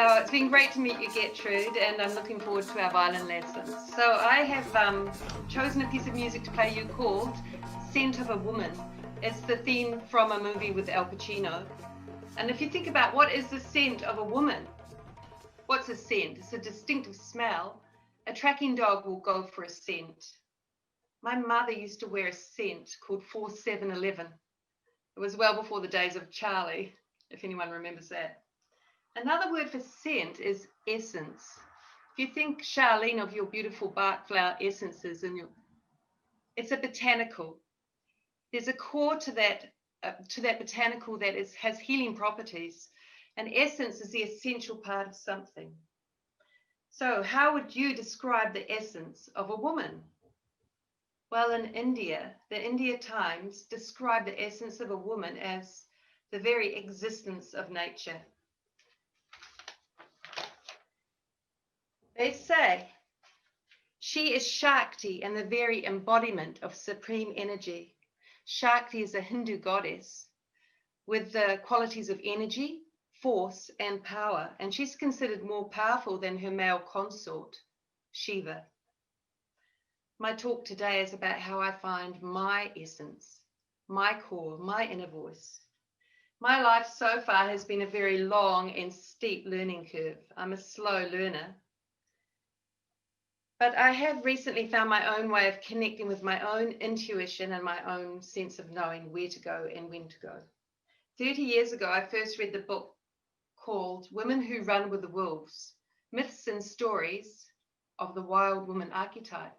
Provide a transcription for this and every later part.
Oh, it's been great to meet you, Gertrude, and I'm looking forward to our violin lessons. So I have chosen a piece of music to play you called Scent of a Woman. It's the theme from a movie with Al Pacino. And if you think about what is the scent of a woman, what's a scent? It's a distinctive smell. A tracking dog will go for a scent. My mother used to wear a scent called 4711. It was well before the days of Charlie, if anyone remembers that. Another word for scent is essence. If you think, Charlene, of your beautiful bark flower essences, it's a botanical. There's a core to that botanical that has healing properties. And essence is the essential part of something. So how would you describe the essence of a woman? Well, in India, the India Times described the essence of a woman as the very existence of nature. They say she is Shakti and the very embodiment of supreme energy. Shakti is a Hindu goddess with the qualities of energy, force, and power, and she's considered more powerful than her male consort, Shiva. My talk today is about how I find my essence, my core, my inner voice. My life so far has been a very long and steep learning curve. I'm a slow learner. But I have recently found my own way of connecting with my own intuition and my own sense of knowing where to go and when to go. 30 years ago, I first read the book called Women Who Run with the Wolves, Myths and Stories of the Wild Woman Archetype.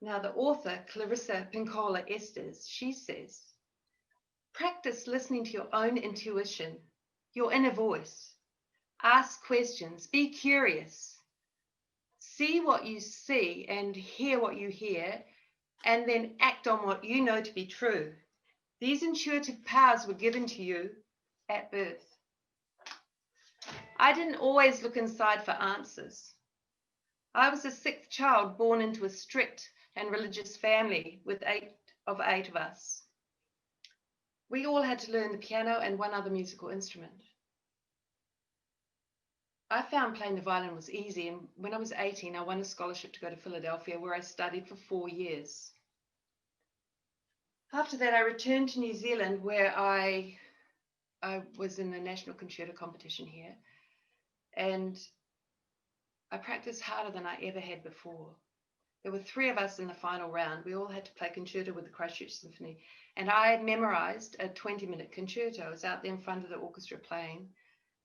Now, the author, Clarissa Pinkola Estes, she says, practice listening to your own intuition, your inner voice. Ask questions, be curious. See what you see and hear what you hear, and then act on what you know to be true. These intuitive powers were given to you at birth. I didn't always look inside for answers. I was the sixth child born into a strict and religious family with eight of us. We all had to learn the piano and one other musical instrument. I found playing the violin was easy, and when I was 18, I won a scholarship to go to Philadelphia, where I studied for 4 years. After that, I returned to New Zealand, where I was in the national concerto competition here, and I practiced harder than I ever had before. There were 3 of us in the final round. We all had to play concerto with the Christchurch Symphony, and I had memorized a 20-minute concerto. I was out there in front of the orchestra playing.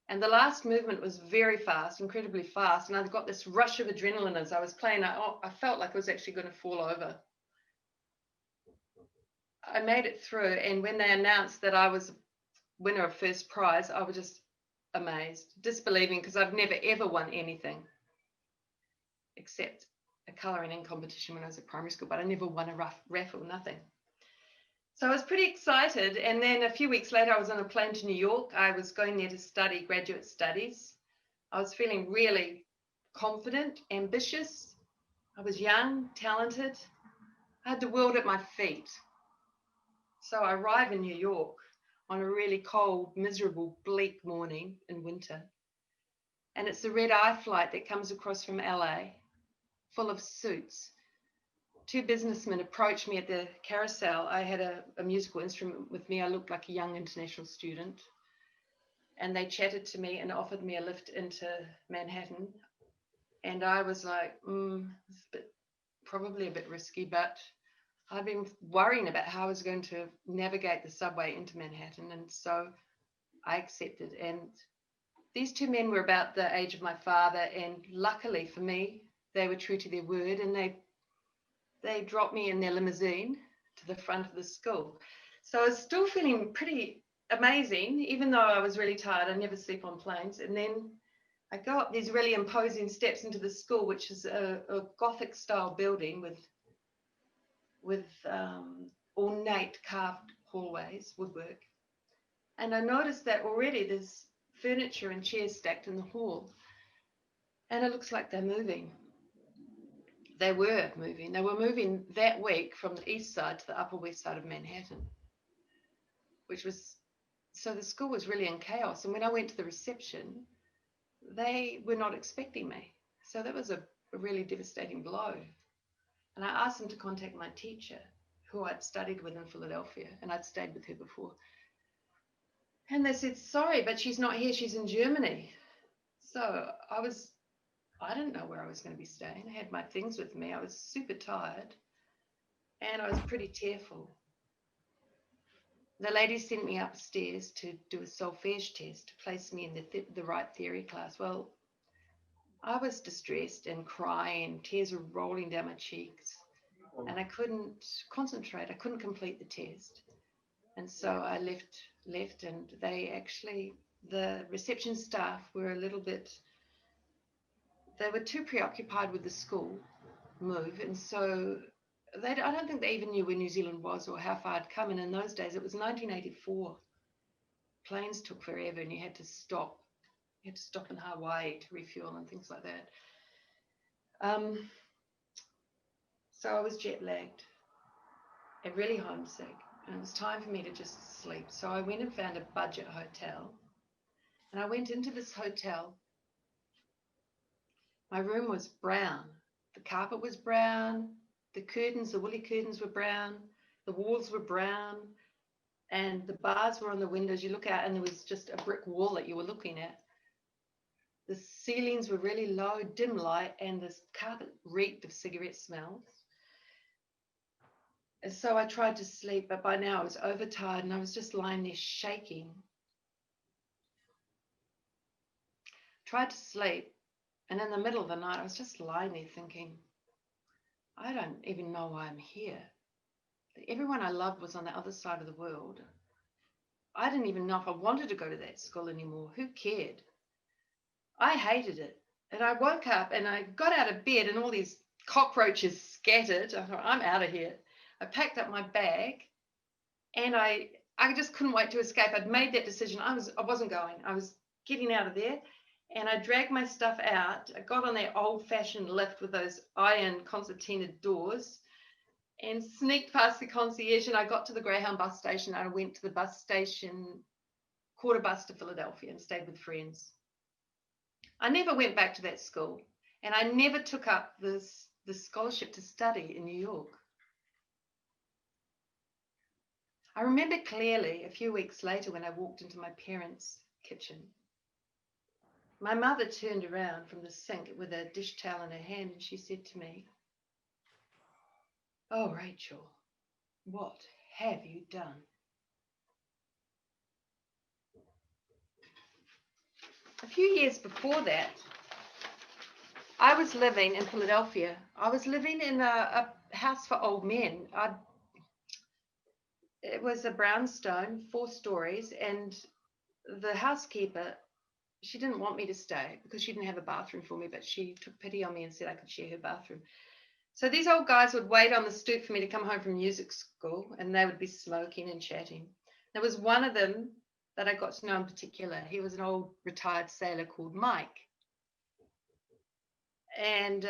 And the last movement was very fast, incredibly fast. And I got this rush of adrenaline as I was playing. I felt like I was actually going to fall over. I made it through. And when they announced that I was winner of first prize, I was just amazed, disbelieving, because I've never, ever won anything except a colouring in competition when I was at primary school. But I never won a raffle, nothing. So I was pretty excited, and then a few weeks later I was on a plane to New York. I was going there to study graduate studies. I was feeling really confident, ambitious. I was young, talented. I had the world at my feet. So I arrive in New York on a really cold, miserable, bleak morning in winter. And it's the red-eye flight that comes across from LA, full of suits. 2 businessmen approached me at the carousel. I had a musical instrument with me. I looked like a young international student. And they chatted to me and offered me a lift into Manhattan. And I was like, it's probably a bit risky, but I've been worrying about how I was going to navigate the subway into Manhattan. And so I accepted. And these 2 men were about the age of my father. And luckily for me, they were true to their word, and they dropped me in their limousine to the front of the school. So I was still feeling pretty amazing, even though I was really tired. I never sleep on planes. And then I go up these really imposing steps into the school, which is a Gothic style building with ornate carved hallways, woodwork. And I noticed that already there's furniture and chairs stacked in the hall. And it looks like they're moving. They were moving. They were moving that week from the east side to the upper west side of Manhattan, so the school was really in chaos. And when I went to the reception, they were not expecting me. So that was a really devastating blow. And I asked them to contact my teacher, who I'd studied with in Philadelphia, and I'd stayed with her before. And they said, sorry, but she's not here, she's in Germany. So I didn't know where I was going to be staying. I had my things with me. I was super tired, and I was pretty tearful. The lady sent me upstairs to do a solfège test to place me in the right theory class. Well, I was distressed and crying, tears were rolling down my cheeks, and I couldn't concentrate. I couldn't complete the test. And so I left, and the reception staff were a little bit, they were too preoccupied with the school move, and so I don't think they even knew where New Zealand was or how far I'd come. And in those days, it was 1984. Planes took forever, and you had to stop. You had to stop in Hawaii to refuel and things like that. So I was jet lagged and really homesick, and it was time for me to just sleep. So I went and found a budget hotel, and I went into this hotel. My room was brown. The carpet was brown. The curtains, the woolly curtains were brown. The walls were brown. And the bars were on the windows. You look out and there was just a brick wall that you were looking at. The ceilings were really low, dim light, and the carpet reeked of cigarette smells. And so I tried to sleep, but by now I was overtired and I was just lying there shaking. Tried to sleep, and in the middle of the night I was just lying there thinking, I don't even know why I'm here. Everyone I loved was on the other side of the world. I didn't even know if I wanted to go to that school anymore. Who cared? I hated it. And I woke up and I got out of bed and all these cockroaches scattered. I thought, I'm out of here. I packed up my bag and I just couldn't wait to escape. I'd made that decision. I wasn't going. I was getting out of there. And I dragged my stuff out. I got on that old-fashioned lift with those iron concertina doors and sneaked past the concierge, and I got to the Greyhound bus station. I went to the bus station, caught a bus to Philadelphia and stayed with friends. I never went back to that school, and I never took up the scholarship to study in New York. I remember clearly a few weeks later when I walked into my parents' kitchen. My mother turned around from the sink with a dish towel in her hand, and she said to me, "Oh, Rachel, what have you done?" A few years before that, I was living in Philadelphia. I was living in a house for old men. It was a brownstone, 4 stories, and the housekeeper, she didn't want me to stay because she didn't have a bathroom for me, but she took pity on me and said I could share her bathroom. So these old guys would wait on the stoop for me to come home from music school, and they would be smoking and chatting. There was one of them that I got to know in particular. He was an old retired sailor called Mike. And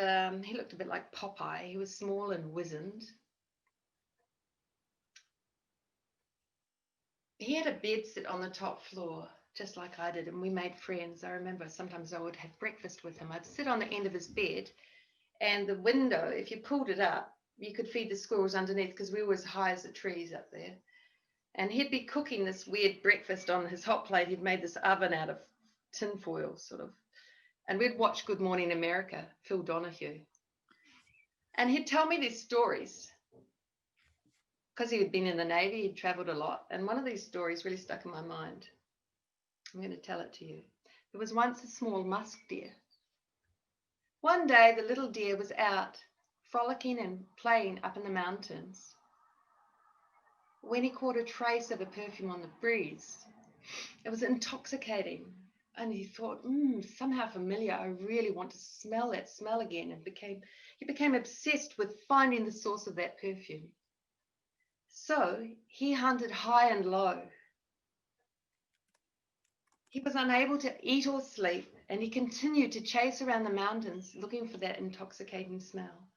he looked a bit like Popeye. He was small and wizened. He had a bed sit on the top floor, just like I did, and we made friends. I remember sometimes I would have breakfast with him. I'd sit on the end of his bed, and the window, if you pulled it up, you could feed the squirrels underneath because we were as high as the trees up there. And he'd be cooking this weird breakfast on his hot plate. He'd made this oven out of tinfoil, sort of. And we'd watch Good Morning America, Phil Donahue. And he'd tell me these stories. Because he had been in the Navy, he'd traveled a lot. And one of these stories really stuck in my mind. I'm going to tell it to you. There was once a small musk deer. One day, the little deer was out frolicking and playing up in the mountains when he caught a trace of a perfume on the breeze. It was intoxicating. And he thought, somehow familiar. I really want to smell that smell again. And he became obsessed with finding the source of that perfume. So he hunted high and low. He was unable to eat or sleep, and he continued to chase around the mountains looking for that intoxicating smell.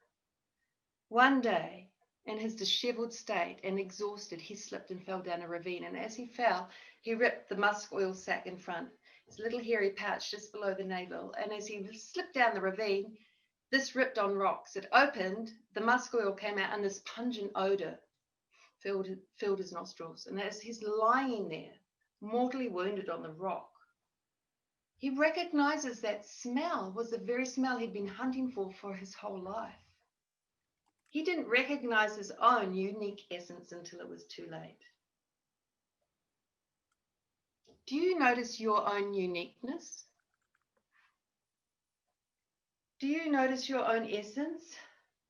One day, in his disheveled state and exhausted, he slipped and fell down a ravine. And as he fell, he ripped the musk oil sack in front. His little hairy pouch just below the navel. And as he slipped down the ravine, this ripped on rocks. It opened, the musk oil came out, and this pungent odor filled his nostrils. And as he's lying there, mortally wounded on the rock, he recognizes that smell was the very smell he'd been hunting for his whole life. He didn't recognize his own unique essence until it was too late. Do you notice your own uniqueness? Do you notice your own essence?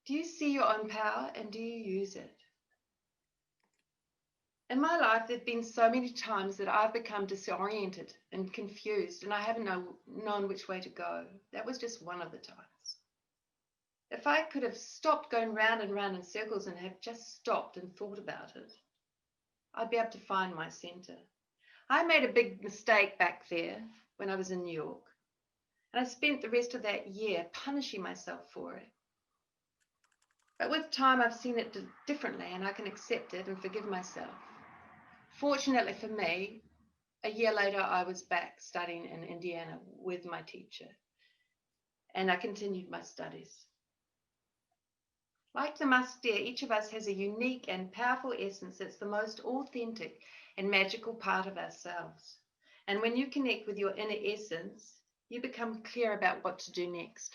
Do you see your own power, and do you use it? In my life, there have been so many times that I've become disoriented and confused, and I haven't known which way to go. That was just one of the times. If I could have stopped going round and round in circles and have just stopped and thought about it, I'd be able to find my center. I made a big mistake back there when I was in New York, and I spent the rest of that year punishing myself for it. But with time, I've seen it differently, and I can accept it and forgive myself. Fortunately for me, a year later, I was back studying in Indiana with my teacher, and I continued my studies. Like the musk deer, each of us has a unique and powerful essence that's the most authentic and magical part of ourselves. And when you connect with your inner essence, you become clear about what to do next.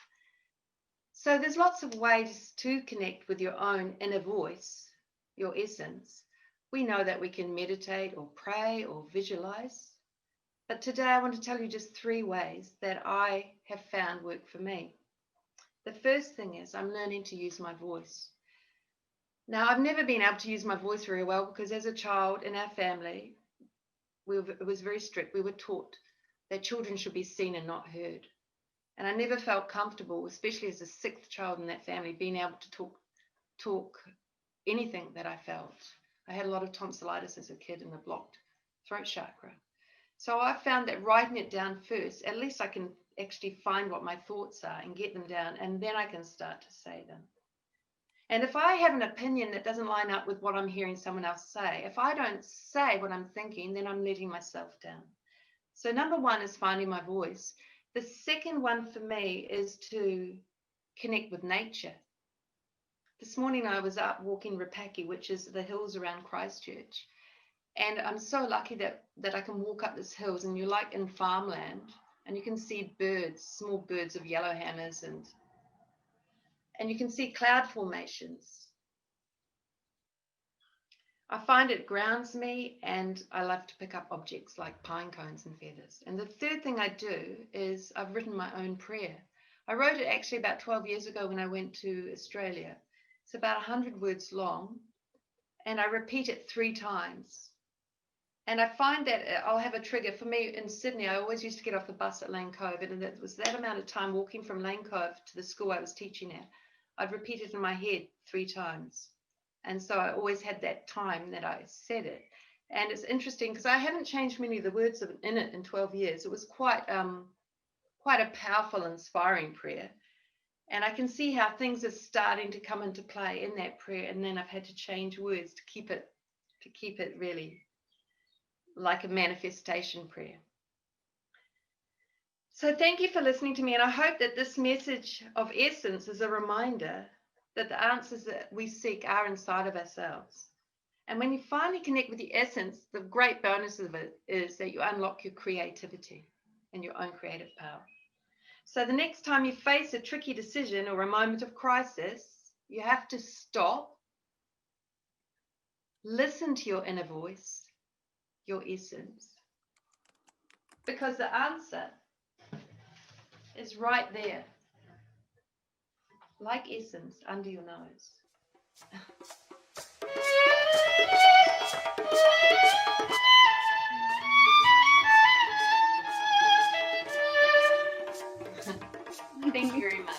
So there's lots of ways to connect with your own inner voice, your essence. We know that we can meditate or pray or visualize. But today I want to tell you just 3 ways that I have found work for me. The first thing is I'm learning to use my voice. Now, I've never been able to use my voice very well because as a child in our family, it was very strict. We were taught that children should be seen and not heard. And I never felt comfortable, especially as the 6th child in that family, being able to talk anything that I felt. I had a lot of tonsillitis as a kid and a blocked throat chakra. So I found that writing it down first, at least I can actually find what my thoughts are and get them down, and then I can start to say them. And if I have an opinion that doesn't line up with what I'm hearing someone else say, if I don't say what I'm thinking, then I'm letting myself down. So number 1 is finding my voice. The second one for me is to connect with nature. This morning I was out walking Rapaki, which is the hills around Christchurch. And I'm so lucky that I can walk up these hills, and you're like in farmland, and you can see birds, small birds of yellowhammers, and you can see cloud formations. I find it grounds me, and I love to pick up objects like pine cones and feathers. And the third thing I do is I've written my own prayer. I wrote it actually about 12 years ago when I went to Australia. It's about 100 words long, and I repeat it 3 times. And I find that I'll have a trigger. For me in Sydney, I always used to get off the bus at Lane Cove, and it was that amount of time walking from Lane Cove to the school I was teaching at. I'd repeat it in my head 3 times. And so I always had that time that I said it. And it's interesting because I haven't changed many of the words in it in 12 years. It was quite a powerful, inspiring prayer. And I can see how things are starting to come into play in that prayer. And then I've had to change words to keep it really like a manifestation prayer. So thank you for listening to me. And I hope that this message of essence is a reminder that the answers that we seek are inside of ourselves. And when you finally connect with the essence, the great bonus of it is that you unlock your creativity and your own creative power. So the next time you face a tricky decision or a moment of crisis, you have to stop, listen to your inner voice, your essence, because the answer is right there, like essence under your nose. Thank you very much.